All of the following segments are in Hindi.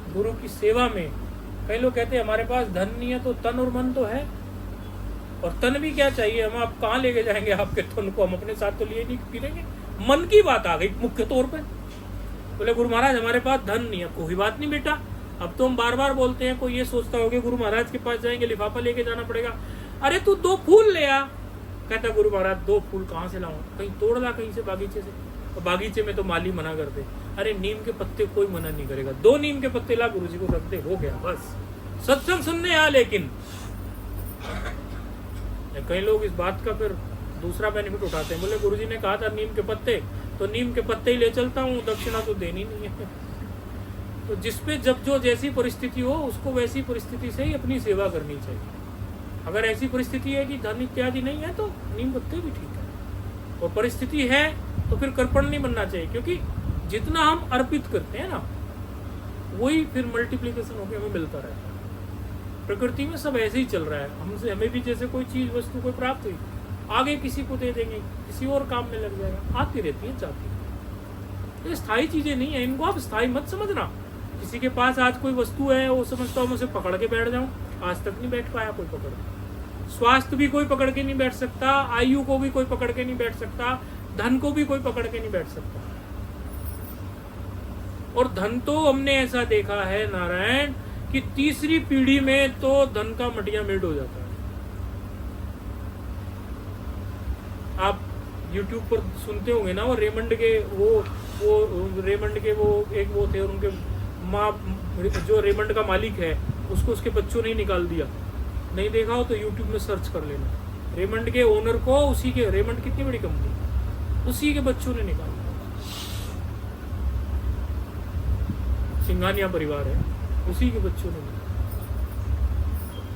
गुरु की सेवा में। कई लोग कहते हैं हमारे पास धन नहीं है, तो तन और मन तो है, और तन भी क्या चाहिए, हम आप कहाँ लेके जाएंगे आपके तन को, हम अपने साथ तो लिए नहीं फिरेंगे। मन की बात आ गई मुख्य तौर पे। बोले गुरु महाराज हमारे पास धन नहीं है। कोई बात नहीं बेटा, अब तो हम बार बार बोलते हैं, कोई ये सोचता होगा गुरु महाराज के पास जाएंगे लिफाफा लेके जाना पड़ेगा। अरे तू 2 फूल ले आ। कहता गुरु महाराज 2 फूल कहाँ से लाऊं, कहीं तोड़ ला कहीं से बागीचे से। और बागीचे में तो माली मना करते, अरे नीम के पत्ते कोई मना नहीं करेगा, 2 नीम के पत्ते ला गुरु जी को रख दे, हो गया बस। सत्संग सुनने आ, लेकिन कई लोग इस बात का फिर दूसरा बेनिफिट उठाते हैं। बोले गुरुजी ने कहा था नीम के पत्ते, तो नीम के पत्ते ही ले चलता हूँ, दक्षिणा तो देनी नहीं है। तो जिसपे जब जो जैसी परिस्थिति हो उसको वैसी परिस्थिति से ही अपनी सेवा करनी चाहिए। अगर ऐसी परिस्थिति है कि धन इत्यादि नहीं है तो नीम पत्ते भी ठीक है, और परिस्थिति है तो फिर कर्पण नहीं बनना चाहिए, क्योंकि जितना हम अर्पित करते हैं ना वही फिर मल्टीप्लीकेशन होकर हमें मिलता रहता है। प्रकृति में सब ऐसे ही चल रहा है, हमसे हमें भी जैसे कोई चीज वस्तु कोई प्राप्त हुई, आगे किसी को दे देंगे, किसी और काम में लग जाएगा, आती रहती है जाती है। ये स्थायी चीजें नहीं है, इनको आप स्थायी मत समझना। किसी के पास आज कोई वस्तु है, वो समझता हूँ मैं उसे पकड़ के बैठ जाऊं, आज तक नहीं बैठ पाया कोई पकड़ के। स्वास्थ्य भी कोई पकड़ के नहीं बैठ सकता, आयु को भी कोई पकड़ के नहीं बैठ सकता, धन को भी कोई पकड़ के नहीं बैठ सकता। और धन तो हमने ऐसा देखा है नारायण कि तीसरी पीढ़ी में तो धन का मटिया मेट हो जाता है। आप YouTube पर सुनते होंगे ना, वो रेमंड के एक वो थे, उनके माँ जो रेमंड का मालिक है उसको उसके बच्चों ने ही निकाल दिया। नहीं देखा हो तो YouTube में सर्च कर लेना। रेमंड के ओनर को उसी के, रेमंड कितनी बड़ी कंपनी, उसी के बच्चों ने निकाल दिया। सिंघानिया परिवार है, उसी के बच्चों ने।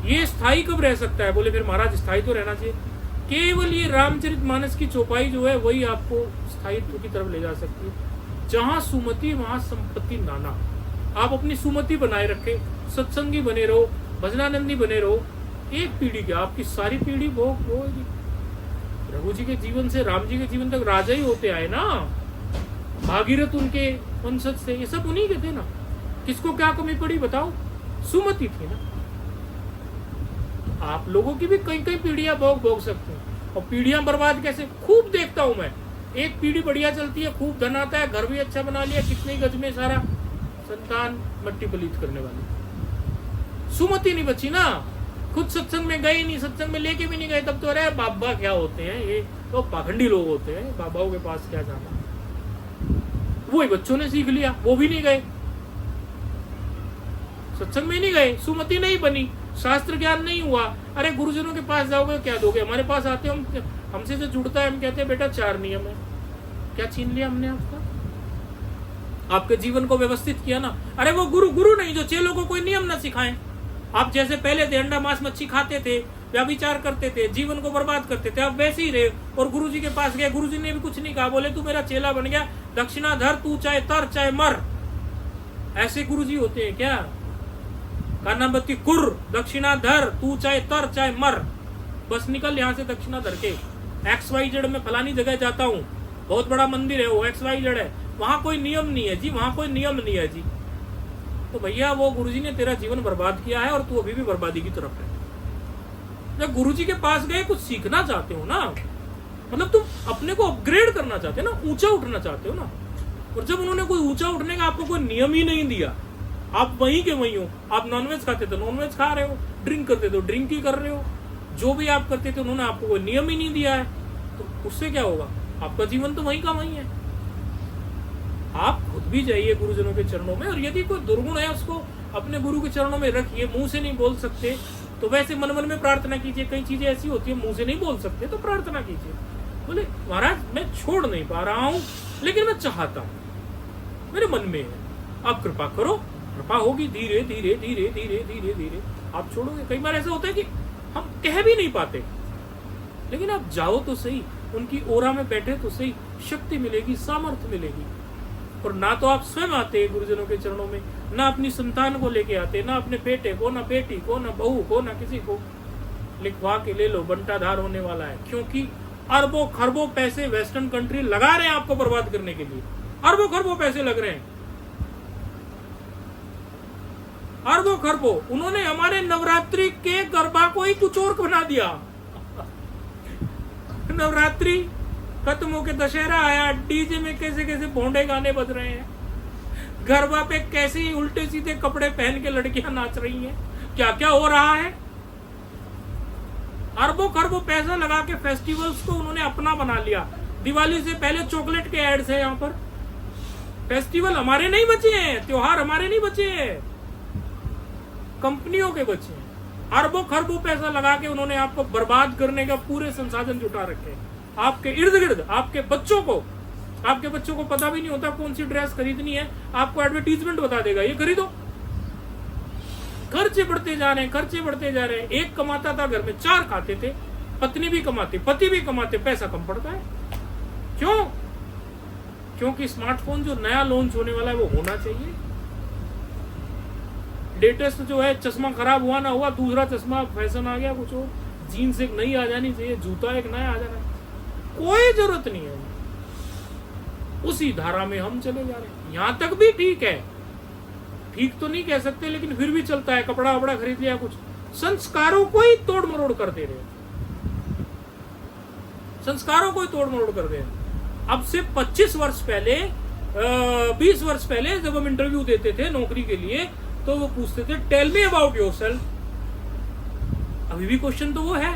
ये स्थायी कब रह सकता है? बोले फिर महाराज स्थायी तो रहना चाहिए। केवल ये रामचरितमानस की चौपाई जो है वही आपको स्थायित्व की तरफ ले जा सकती है। जहां सुमति वहां संपत्ति नाना। आप अपनी सुमति बनाए रखे, सत्संगी बने रहो, भजनानंदी बने रहो, एक पीढ़ी क्या आपकी सारी पीढ़ी भोग होगी। रघु जी के जीवन से राम जी के जीवन तक राजा ही होते आए ना, भागीरथ उनके वंशज से, ये सब उन्हीं के थे ना। किसको क्या कमी पड़ी बताओ? सुमति थी ना। आप लोगों की भी कई कई पीढ़ियां भोग सकते हैं। और पीढ़ियां बर्बाद कैसे खूब देखता हूं मैं। एक पीढ़ी बढ़िया चलती है, खूब धन आता है, घर भी अच्छा बना लिया, कितने गज में सारा, संतान मट्टी पलीत करने वाली। सुमति नहीं बची ना, खुद सत्संग में गए नहीं, सत्संग में लेके भी नहीं गए, तब तो अरे बाबा क्या होते हैं ये तो पाखंडी लोग होते हैं, बाबाओं के पास क्या जाना। वही बच्चों ने सीख लिया, वो भी नहीं गए, सत्संग में नहीं गए, सुमति नहीं बनी, शास्त्र ज्ञान नहीं हुआ। अरे गुरुजनों के पास जाओगे क्या दोगे? हमारे पास आते हम, हमसे जो जुड़ता है हम कहते हैं बेटा 4 नियम है। क्या छीन लिया हमने आपका? आपके जीवन को व्यवस्थित किया ना। अरे वो गुरु नहीं जो चेलों को कोई नियम ना सिखाएं। आप जैसे पहले थे, अंडा मांस मच्छी खाते थे, व्याभिचार करते थे, जीवन को बर्बाद करते थे, आप वैसे ही रहे। और गुरु जी के पास गए, गुरु जी ने भी कुछ नहीं कहा, बोले तू मेरा चेला बन गया, दक्षिणा धर, तू चाहे तर चाहे मर। ऐसे गुरु जी होते हैं क्या? कानाबत्ती कुर, दक्षिणा धर, तू चाहे तर चाहे मर, बस निकल यहाँ से दक्षिणा धर के। XYZ में फलानी जगह जाता हूँ, बहुत बड़ा मंदिर है, वो XYZ है, वहां कोई नियम नहीं है जी, वहां कोई नियम नहीं है जी। तो भैया वो गुरुजी ने तेरा जीवन बर्बाद किया है और तू अभी भी बर्बादी की तरफ है। जब गुरुजी के पास गए कुछ सीखना चाहते हो ना, मतलब तुम अपने को अपग्रेड करना चाहते हो ना, ऊंचा उठना चाहते हो ना। और जब उन्होंने कोई ऊंचा उठने का आपको कोई नियम ही नहीं दिया, आप वहीं के वहीं हो। आप नॉनवेज खाते थे, नॉनवेज खा रहे हो, ड्रिंक करते थे, ड्रिंक ही कर रहे हो, जो भी आप करते थे उन्होंने आपको कोई नियम ही नहीं दिया है, तो उससे क्या होगा? आपका जीवन तो वहीं का वहीं है। आप खुद भी जाइए गुरुजनों के चरणों में, और यदि कोई दुर्गुण है उसको अपने गुरु के चरणों में रखिए। मुंह से नहीं बोल सकते तो वैसे मन मन में प्रार्थना कीजिए। कई चीजें ऐसी होती है मुंह से नहीं बोल सकते तो प्रार्थना कीजिए, बोले महाराज मैं छोड़ नहीं पा रहा हूँ लेकिन मैं चाहता हूँ, मेरे मन में है, आप कृपा करो। कृपा होगी, धीरे धीरे धीरे धीरे धीरे धीरे आप छोड़ोगे। कई बार ऐसा होता है कि हम कह भी नहीं पाते, लेकिन आप जाओ तो सही, उनकी ओरा में बैठे तो सही, शक्ति मिलेगी, सामर्थ्य मिलेगी। और ना तो आप स्वयं आते गुरुजनों के चरणों में, ना अपनी संतान को लेके आते, ना अपने बेटे को, ना बेटी को, ना बहू को, ना किसी को। लिखवा के ले लो, बंटाधार होने वाला है, क्योंकि अरबों खरबों पैसे वेस्टर्न कंट्री लगा रहे हैं आपको बर्बाद करने के लिए। अरबों खरबों पैसे लग रहे हैं। अरबों खरबों। उन्होंने हमारे नवरात्रि के गरबा को ही कुछ और बना दिया। नवरात्रि खत्म होके दशहरा आया, डीजे में कैसे कैसे भोंडे गाने बज रहे हैं, गरबा पे कैसे ही उल्टे सीधे कपड़े पहन के लड़कियां नाच रही हैं, क्या क्या हो रहा है। अरबों खरबों पैसा लगा के फेस्टिवल्स को उन्होंने अपना बना लिया। दिवाली से पहले चॉकलेट के एड्स है यहाँ पर। फेस्टिवल हमारे नहीं बचे हैं, त्योहार हमारे नहीं बचे हैं, कंपनियों के बचे हैं। अरबों खरबों पैसा लगा के उन्होंने आपको बर्बाद करने का पूरे संसाधन जुटा रखे हैं। आपके इर्द गिर्द आपके बच्चों को पता भी नहीं होता कौन सी ड्रेस खरीदनी है, आपको एडवर्टीजमेंट बता देगा ये खरीदो। खर्चे बढ़ते जा रहे हैं। एक कमाता था घर में, 4 खाते थे, पत्नी भी कमाती, पति भी कमाते, पैसा कम पड़ता है। क्यों? क्योंकि स्मार्टफोन जो नया लॉन्च होने वाला है वो होना चाहिए। लेटेस्ट जो है, चश्मा खराब हुआ ना हुआ, दूसरा चश्मा फैशन आ गया कुछ और, जीन्स एक नई आ जानी चाहिए, जूता एक नया आ जाना चाहिए। कोई जरूरत नहीं है, उसी धारा में हम चले जा रहे हैं। यहां तक भी ठीक है, ठीक तो नहीं कह सकते, लेकिन फिर भी चलता है। कपड़ा वपड़ा खरीद लिया, कुछ संस्कारों को ही तोड़ मरोड़ कर दे रहे हैं, संस्कारों को ही तोड़ मरोड़ कर दे रहे हैं। अब से 25 वर्ष पहले 20 वर्ष पहले जब हम इंटरव्यू देते थे नौकरी के लिए, तो वो पूछते थे टेल मी अबाउट योरसेल्फ। अभी भी क्वेश्चन तो वो है।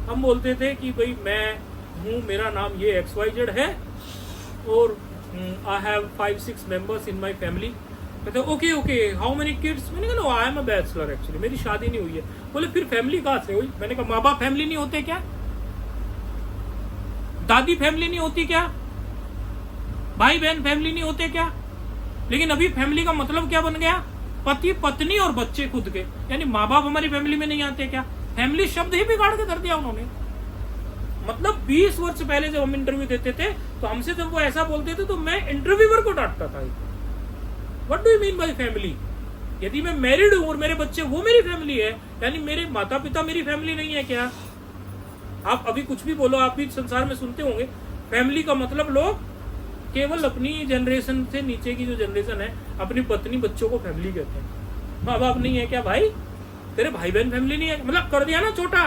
हम बोलते थे कि भाई मैं हूं, मेरा नाम ये XYZ है और I have 5-6 members in my family. कहते ओके हाउ मेनी किड्स। मैंने कहा no I am a bachelor actually, मेरी शादी नहीं हुई है। बोले फिर फैमिली कहां से हुई? मैंने कहा माँ बाप फैमिली नहीं होते क्या? दादी फैमिली नहीं होती क्या? भाई बहन फैमिली नहीं होते क्या? लेकिन अभी फैमिली का मतलब क्या बन गया? पति पत्नी और बच्चे खुद के, यानी माँ बाप हमारी फैमिली में नहीं आते क्या? फैमिली शब्द ही बिगाड़ के धर दिया उन्होंने। मतलब 20 वर्ष पहले जब हम इंटरव्यू देते थे तो हमसे जब वो ऐसा बोलते थे तो मैं इंटरव्यूअर को डांटता था, what do you mean by family? यदि मैं मैरिड हूं और मेरे बच्चे, वो मेरी फैमिली है, यानी मेरे माता पिता मेरी फैमिली नहीं है क्या? आप अभी कुछ भी बोलो, आप भी संसार में सुनते होंगे, फैमिली का मतलब लोग केवल अपनी जनरेशन से नीचे की जो जनरेशन है, अपनी पत्नी बच्चों को फैमिली कहते हैं। माँ बाप नहीं है क्या भाई? तेरे भाई बहन फैमिली नहीं है, मतलब कर दिया ना छोटा।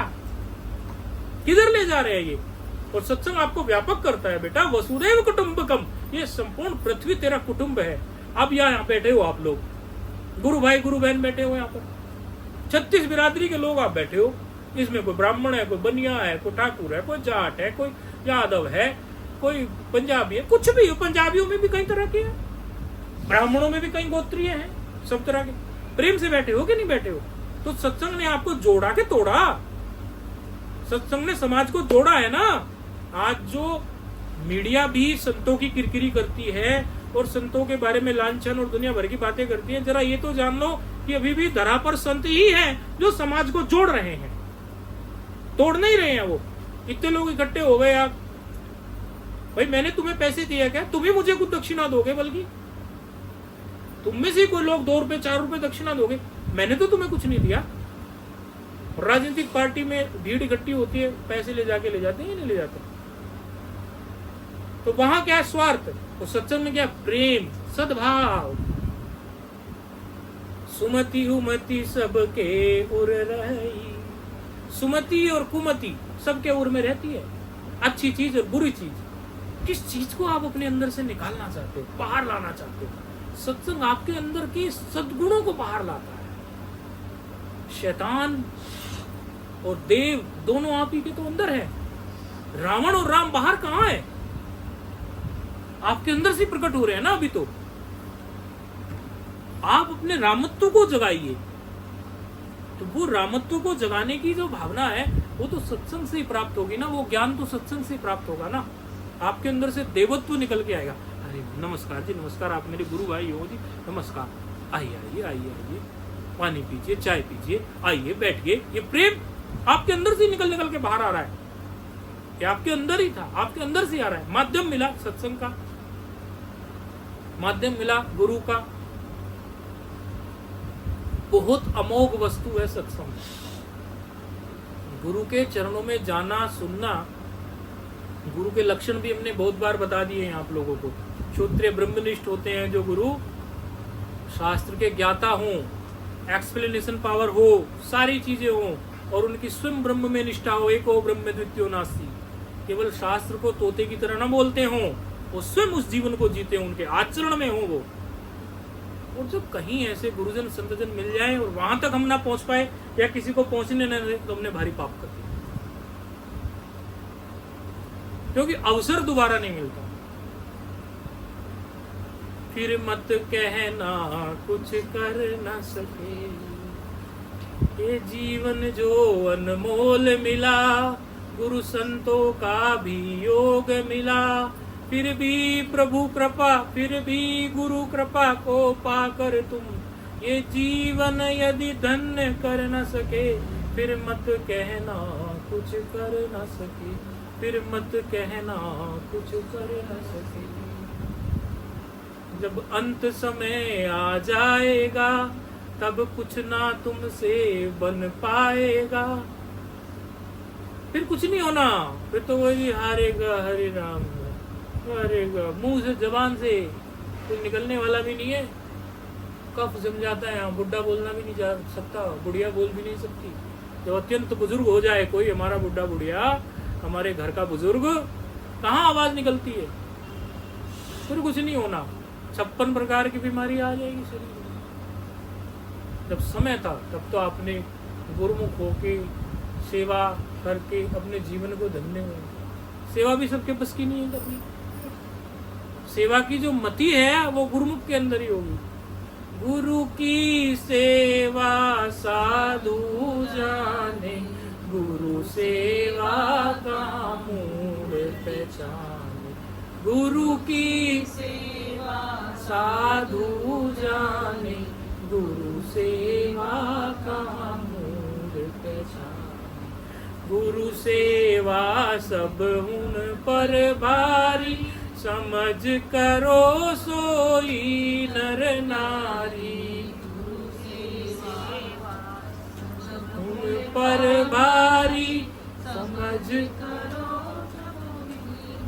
किधर ले जा रहे हैं ये? और सत्संग आपको व्यापक करता है बेटा, वसुदैव कुटुंबकम, ये संपूर्ण पृथ्वी तेरा कुटुंब है। अब यहाँ बैठे हो आप लोग, गुरु भाई गुरु बहन बैठे हो यहाँ पर, 36 बिरादरी के लोग आप बैठे हो। इसमें कोई ब्राह्मण है, कोई बनिया है, कोई ठाकुर है, कोई जाट है, कोई यादव है, कोई पंजाबी है, कुछ भी हो। पंजाबियों में भी कई तरह के हैं, ब्राह्मणों में भी कई गोत्रीय हैं, सब तरह के। प्रेम से बैठे हो कि नहीं बैठे हो? तो सत्संग ने आपको जोड़ा के तोड़ा? सत्संग ने समाज को जोड़ा है ना। आज जो मीडिया भी संतों की किरकिरी करती है और संतों के बारे में लांछन और दुनिया भर की बातें करती है, जरा ये तो जान लो कि अभी भी धरा पर संत ही हैं जो समाज को जोड़ रहे हैं, तोड़ नहीं रहे हैं। वो इतने लोग इकट्ठे हो गए, आप भाई मैंने तुम्हें पैसे दिया क्या? तुम ही मुझे कुछ दक्षिणा दोगे, बल्कि तुम में से कोई लोग 2 रुपए 4 रुपए दक्षिणा दोगे, मैंने तो तुम्हें कुछ नहीं दिया। राजनीतिक पार्टी में भीड़ इकट्ठी होती है, पैसे ले जाते हैं, नहीं ले जाते? तो वहां क्या स्वार्थ, तो सत्संग में क्या? प्रेम, सद्भाव। सुमति उमति सबके उर रही, सुमति और कुमति सबके उर में रहती है। अच्छी चीज और बुरी चीज, किस चीज को आप अपने अंदर से निकालना चाहते हो, बाहर लाना चाहते हो? सत्संग आपके अंदर के सद्गुणों को बाहर लाता है। शैतान और देव दोनों आप ही के तो अंदर है। रावण और राम बाहर कहां है? आपके अंदर से प्रकट हो रहे हैं ना अभी तो। आप अपने रामत्व को जगाइए, तो वो रामत्व को जगाने की जो भावना है वो तो सत्संग से ही प्राप्त होगी ना। वो ज्ञान तो सत्संग से ही प्राप्त होगा ना। आपके अंदर से देवत्व निकल के आएगा। अरे नमस्कार जी, नमस्कार, आप मेरे गुरु भाई हो जी, नमस्कार, आइए आइए, पानी पीजिए, चाय पीजिए, आइए बैठिए। ये प्रेम आपके अंदर से निकल के बाहर आ रहा है, ये आपके अंदर ही था, आपके अंदर से आ रहा है। माध्यम मिला सत्संग का, माध्यम मिला गुरु का। बहुत अमोघ वस्तु है सत्संग। गुरु के चरणों में जाना, सुनना। गुरु के लक्षण भी हमने बहुत बार बता दिए हैं आप लोगों को। क्षत्रिय ब्रह्मनिष्ठ होते हैं जो गुरु, शास्त्र के ज्ञाता हों, एक्सप्लेनेशन पावर हो, सारी चीजें हो, और उनकी स्वयं ब्रह्म में निष्ठा हो, एको ब्रह्म द्वितीयो नास्ति, केवल शास्त्र को तोते की तरह न बोलते हो, वो स्वयं उस जीवन को जीते, उनके आचरण में हो वो। और जब कहीं ऐसे गुरुजन संतजन मिल जाए और वहां तक हम ना पहुंच पाए या किसी को पहुंचने न दे, तो हमने भारी पाप कर दिया, क्योंकि अवसर दोबारा नहीं मिलता। फिर मत कहना कुछ कर न सके, ये जीवन जो अनमोल मिला, गुरु संतों का भी योग मिला, फिर भी प्रभु कृपा, फिर भी गुरु कृपा को पाकर तुम ये जीवन यदि धन्य कर न सके, फिर मत कहना कुछ कर न सके, फिर मत कहना कुछ कर न सके। जब अंत समय आ जाएगा, तब कुछ ना तुमसे बन पाएगा, फिर कुछ नहीं होना, फिर तो वही हारेगा हरे राम, हारेगा। मुंह से जबान से कुछ निकलने वाला भी नहीं है, कफ जम जाता है, बुढ़ा बोलना भी नहीं जा सकता, बुढ़िया बोल भी नहीं सकती। जब अत्यंत बुजुर्ग हो जाए कोई, हमारा बुढ़ा बुढ़िया, हमारे घर का बुजुर्ग, कहाँ आवाज निकलती है, फिर कुछ नहीं होना, 56 प्रकार की बीमारी आ जाएगी शरीर में। जब समय था तब तो आपने गुरुमुख होके सेवा करके अपने जीवन को धन्य हुए। सेवा भी सबके बस की नहीं है करनी, सेवा की जो मति है वो गुरुमुख के अंदर ही होगी। गुरु की सेवा साधु जाने, गुरु सेवा का मूल पहचाने, गुरु की सेवा साधु जाने, गुरु सेवा का मूल पहचाने, गुरु सेवा सब उन पर भारी, समझ करो सोई नर नारी, उन पर भारी समझ करो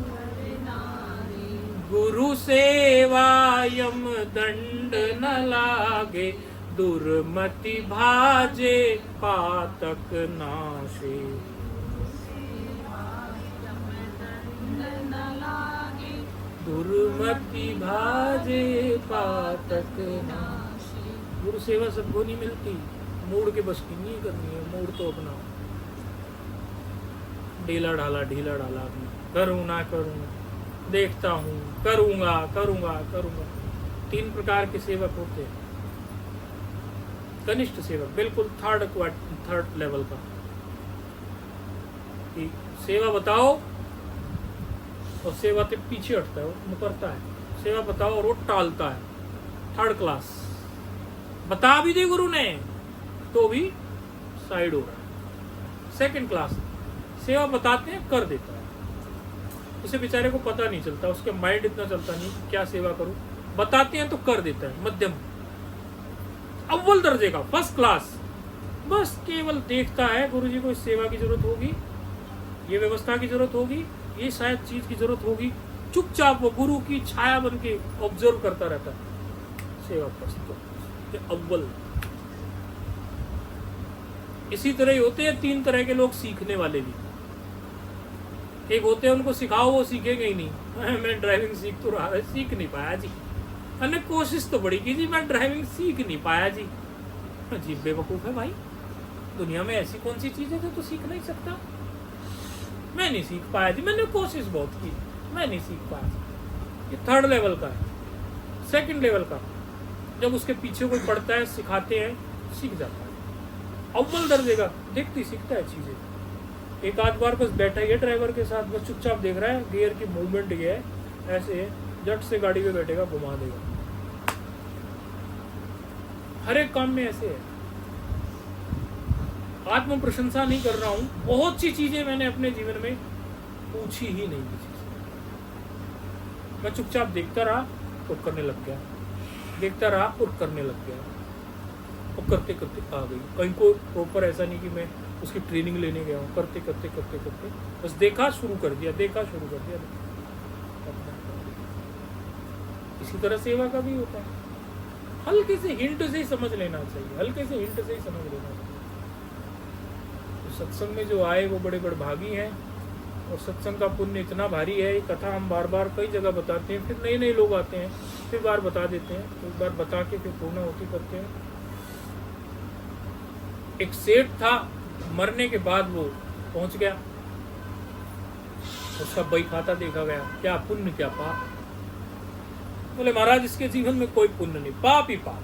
नर नारी, गुरु सेवा यम दंड न लागे, दुर्मति भाजे पातक नाशे, दुर्मति भाजे पातक नाशे। गुरु सेवा सबको नहीं मिलती, मूड के बस की नहीं करनी है, मूड तो अपना ढीला ढाला अपना, करूँ ना करूँ, देखता हूँ, करूँगा करूँगा करूँगा। 3 प्रकार के सेवक होते हैं। कनिष्ठ सेवक बिल्कुल थर्ड लेवल का, कि सेवा बताओ और सेवा के पीछे हटता है, वो मुकरता है, सेवा बताओ और वो टालता है। 3rd क्लास, बता भी दे गुरु ने तो भी साइड हो रहा है। 2nd क्लास, सेवा बताते हैं कर देता है, उसे बेचारे को पता नहीं चलता, उसके माइंड इतना चलता नहीं क्या सेवा करूं, बताते हैं तो कर देता है। मध्यम, अव्वल दर्जे का 1st क्लास, बस केवल देखता है गुरुजी को इस सेवा की जरूरत होगी, ये व्यवस्था की जरूरत होगी, ये शायद चीज की जरूरत होगी, चुपचाप वो गुरु की छाया बन के ऑब्जर्व करता रहता है। सेवा प्रस्तुत अव्वल। इसी तरह ही होते हैं 3 तरह के लोग सीखने वाले भी। एक होते हैं उनको सिखाओ वो सीखेंगे ही नहीं, मैं ड्राइविंग सीख तो रहा है, सीख नहीं पाया जी, मैंने कोशिश तो बड़ी की जी, मैं ड्राइविंग सीख नहीं पाया जी। अजीब बेवकूफ है भाई, दुनिया में ऐसी कौन सी चीज है जो तू सीख नहीं सकता। मैं नहीं सीख पाया जी, मैंने कोशिश बहुत की, मैं नहीं सीख पाया। ये 3rd लेवल का है। 2nd लेवल का, जब उसके पीछे कोई पढ़ता है, सिखाते हैं, सीख जाता है। अव्वल दर्जे का देखती सीखता है चीजें। एक आध बार बस बैठा ही है ड्राइवर के साथ, बस चुपचाप देख रहा है, गियर की मूवमेंट ये है, ऐसे है, झट से गाड़ी पे बैठेगा, घुमा देगा। हर एक काम में ऐसे है। आत्म प्रशंसा नहीं कर रहा हूं, बहुत सी चीजें मैंने अपने जीवन में पूछी ही नहीं किसी से। मैं चुपचाप देखता रहा और करने लग गया, देखता रहा और करने लग गया, और करते करते आ गई। कहीं को प्रॉपर ऐसा नहीं कि मैं उसकी ट्रेनिंग लेने गया हूँ, करते करते करते करते बस देखा शुरू कर दिया, देखा शुरू कर दिया। इसी तरह सेवा का भी होता है। हल्के से हिंट से ही समझ लेना चाहिए, हल्के से हिंट से ही समझ लेना चाहिए। तो सत्संग में जो आए वो बड़े बड़े भागी हैं, और सत्संग का पुण्य इतना भारी है। ये कथा हम बार बार कई जगह बताते हैं, फिर नए नए लोग आते हैं, फिर बार बता देते हैं, तो एक बार बता के फिर पूर्ण होती करते हैं। एक सेठ था, मरने के बाद वो पहुंच गया, उसका बही खाता देखा गया, क्या पुण्य क्या पाप। बोले महाराज इसके जीवन में कोई पुण्य नहीं, पाप ही पाप।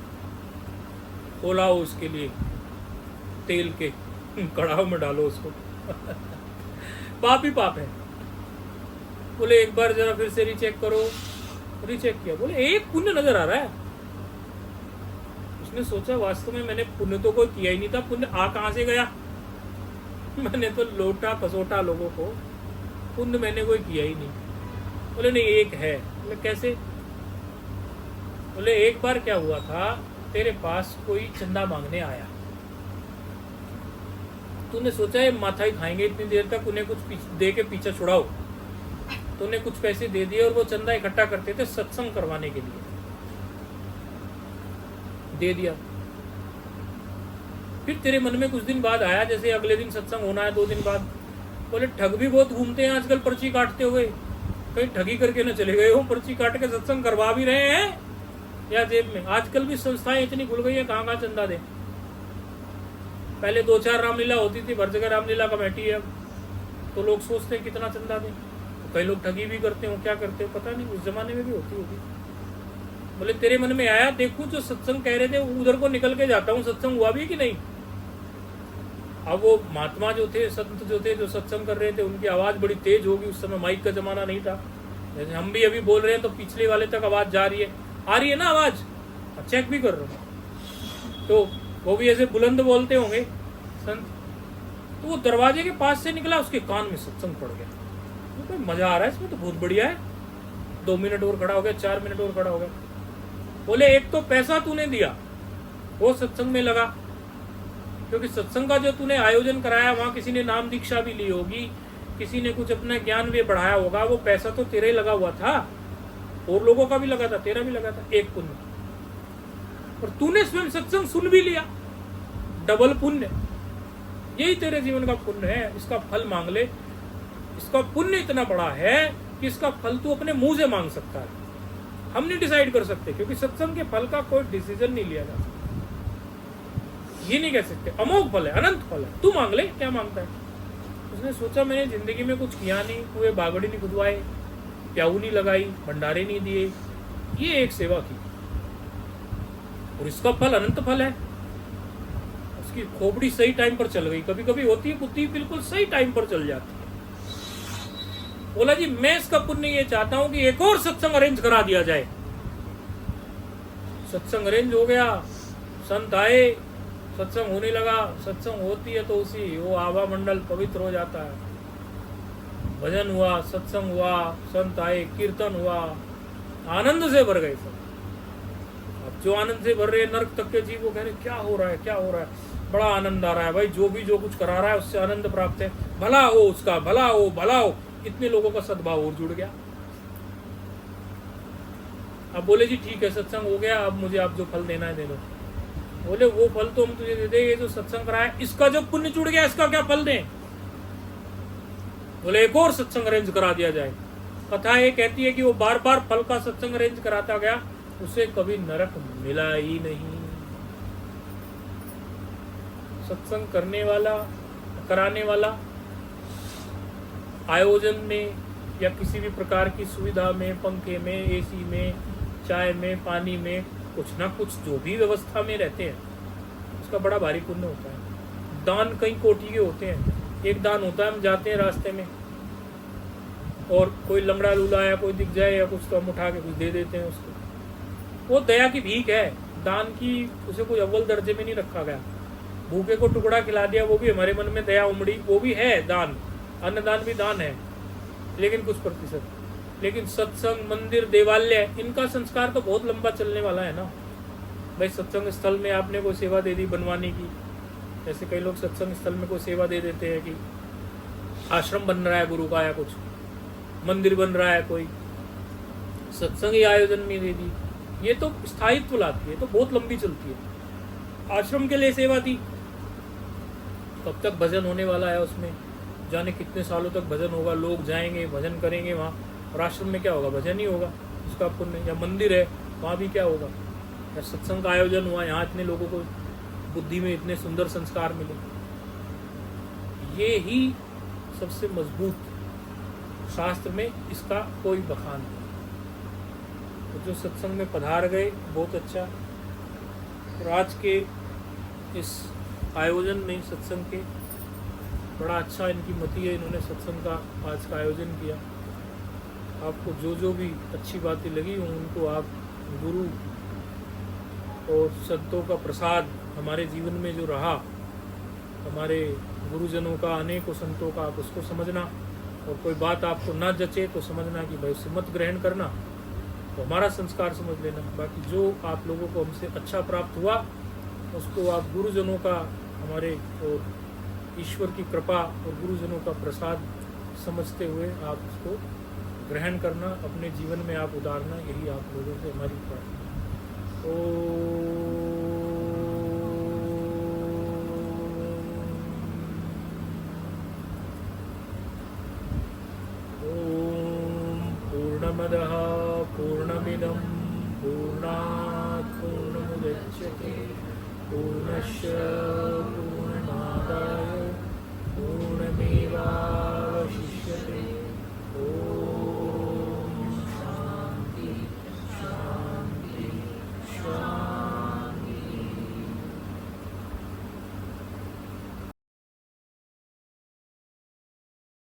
खोलाओ उसके लिए तेल के कड़ाव में डालो उसको पाप ही पाप है। बोले एक बार जरा फिर से रीचेक करो, रीचेक किया, बोले एक पुण्य नजर आ रहा है। उसने सोचा वास्तव में मैंने पुण्य तो कोई किया ही नहीं था, पुण्य आ कहां से गया। मैंने तो लोटा कसोटा लोगों को, पुण्य मैंने कोई किया ही नहीं। बोले नहीं एक है। बोले कैसे। बोले एक बार क्या हुआ था, तेरे पास कोई चंदा मांगने आया, तूने सोचा है माथा ही खाएंगे इतनी देर तक, उन्हें कुछ दे के पीछे छुड़ाओ। तूने कुछ पैसे दे दिए और वो चंदा इकट्ठा करते थे सत्संग करवाने के लिए, दे दिया। फिर तेरे मन में कुछ दिन बाद आया, जैसे अगले दिन सत्संग होना है 2 दिन बाद, बोले ठग भी बहुत घूमते हैं आजकल पर्ची काटते हुए, कहीं ठगी करके न चले गए हो, पर्ची काट के सत्संग करवा भी रहे हैं या जेब में। आजकल भी संस्थाएं इतनी खुल गई है, कहाँ कहाँ चंदा दे। पहले 2-4 रामलीला होती थी, हर जगह रामलीला कमेटी है, तो लोग सोचते हैं कितना चंदा दें। तो कई लोग ठगी भी करते हो, क्या करते हो पता नहीं, उस जमाने में भी होती होगी। बोले तेरे मन में आया, देखूं जो सत्संग कह रहे थे उधर को निकल के जाता हूँ, सत्संग हुआ भी कि नहीं। अब वो महात्मा जो थे, संत जो थे, जो सत्संग कर रहे थे, उनकी आवाज बड़ी तेज होगी। उस समय माइक का जमाना नहीं था, जैसे हम भी अभी बोल रहे हैं तो पिछले वाले तक आवाज जा रही है, आ रही है ना आवाज, चेक भी कर रहा हूँ। तो वो भी ऐसे बुलंद बोलते होंगे संत। तो वो दरवाजे के पास से निकला, उसके कान में सत्संग पड़ गया। तो मजा आ रहा है इसमें, तो बहुत बढ़िया है। 2 मिनट और खड़ा हो गया, 4 मिनट और खड़ा हो गया। बोले एक तो पैसा तूने दिया, वो सत्संग में लगा, क्योंकि सत्संग का जो तूने आयोजन कराया वहां किसी ने नाम दीक्षा भी ली होगी, किसी ने कुछ अपना ज्ञान भी बढ़ाया होगा, वो पैसा तो तेरे लगा हुआ था, और लोगों का भी लगा था, तेरा भी लगा था, एक पुण्य। और तूने स्वयं सत्संग सुन भी लिया, डबल पुण्य। यही तेरे जीवन का पुण्य है। इसका फल मांग ले। इसका पुण्य इतना बड़ा है कि इसका फल तू अपने मुंह से मांग सकता है, हम नहीं डिसाइड कर सकते, क्योंकि सत्संग के फल का कोई डिसीजन नहीं लिया जा सकता। ये नहीं कह सकते अमोघ फल है, अनंत फल है, तू मांग ले, क्या मांगता है। उसने सोचा मैंने जिंदगी में कुछ किया नहीं, कुएं बागड़ी नहीं खुदवाए, प्याऊ नहीं लगाई, भंडारे नहीं दिए, ये एक सेवा की, और इसका फल अनंत फल है। उसकी खोपड़ी सही टाइम पर चल गई। कभी कभी होती है बुद्धि बिल्कुल सही टाइम पर चल जाती है। बोला जी मैं इसका पुण्य ये चाहता हूं कि एक और सत्संग अरेंज करा दिया जाए। सत्संग अरेंज हो गया, संत आए, सत्संग होने लगा। सत्संग होती है तो उसी वो आभा मंडल पवित्र हो जाता है। भजन हुआ, सत्संग हुआ, संत आए, कीर्तन हुआ, आनंद से भर गए सब। अब जो आनंद से भर रहे नरक तक के जीव वो कह रहे क्या हो रहा है, क्या हो रहा है, बड़ा आनंद आ रहा है भाई, जो भी जो कुछ करा रहा है उससे आनंद प्राप्त है, भला हो उसका, भला हो, भला हो। इतने लोगों का सद्भाव और जुड़ गया। अब बोले जी ठीक है सत्संग हो गया, अब मुझे आप जो फल देना है दे दो। बोले वो फल तो हम तुझे दे दे, ये जो सत्संग कराया इसका जो पुण्य जुड़ गया इसका क्या फल दें। बोले एक और सत्संग अरेंज करा दिया जाए। कथा ये कहती है कि वो बार बार फल का सत्संग अरेंज कराता गया, उसे कभी नरक मिला ही नहीं। सत्संग करने वाला, कराने वाला आयोजन में या किसी भी प्रकार की सुविधा में, पंखे में, एसी में, चाय में, पानी में, कुछ ना कुछ जो भी व्यवस्था में रहते हैं उसका बड़ा भारी पुण्य होता है। दान कई कोटि के होते हैं। एक दान होता है हम जाते हैं रास्ते में और कोई लंगड़ा लूला या कोई दिख जाए या कुछ, तो हम उठा के कुछ दे देते हैं उसको। वो दया की भीख है, दान की उसे कोई अव्वल दर्जे में नहीं रखा गया। भूखे को टुकड़ा खिला दिया, वो भी हमारे मन में दया उमड़ी, वो भी है दान। अन्नदान भी दान है, लेकिन कुछ प्रतिशत। लेकिन सत्संग, मंदिर, देवालय, इनका संस्कार तो बहुत लंबा चलने वाला है ना भाई। सत्संग स्थल में आपने कोई सेवा दे दी बनवाने की, जैसे कई लोग सत्संग स्थल में कोई सेवा दे देते हैं कि आश्रम बन रहा है गुरु का, या कुछ मंदिर बन रहा है, कोई सत्संग ही आयोजन में दे दी, ये तो स्थायित्व लाती है, तो बहुत लंबी चलती है। आश्रम के लिए सेवा दी, कब तक भजन होने वाला है उसमें, जाने कितने सालों तक भजन होगा, लोग जाएंगे भजन करेंगे वहाँ, और आश्रम में क्या होगा, भजन ही होगा उसका पुण्य। या मंदिर है वहाँ भी क्या होगा, या सत्संग का आयोजन हुआ, यहाँ इतने लोगों को बुद्धि में इतने सुंदर संस्कार मिले। ये ही सबसे मजबूत, शास्त्र में इसका कोई बखान नहीं। तो जो सत्संग में पधार गए बहुत अच्छा, और आज के इस आयोजन में सत्संग के बड़ा अच्छा इनकी मति है, इन्होंने सत्संग का आज का आयोजन किया। आपको जो जो भी अच्छी बातें लगी उनको आप गुरु और संतों का प्रसाद हमारे जीवन में जो रहा, हमारे गुरुजनों का, अनेकों संतों का, आप उसको समझना। और कोई बात आपको ना जचे तो समझना कि भाई उसे मत ग्रहण करना, तो हमारा संस्कार समझ लेना। बाकी जो आप लोगों को हमसे अच्छा प्राप्त हुआ उसको आप गुरुजनों का, हमारे और ईश्वर की कृपा और गुरुजनों का प्रसाद समझते हुए आप उसको ग्रहण करना, अपने जीवन में आप उतारना। यही आप लोगों से हमारी प्रार्थना। ओम पूर्णमदः पूर्णमिदं पूर्णात् पूर्णमुदच्यते पूर्णस्य पूर्णमादाय पूर्णमेवावशिष्यते।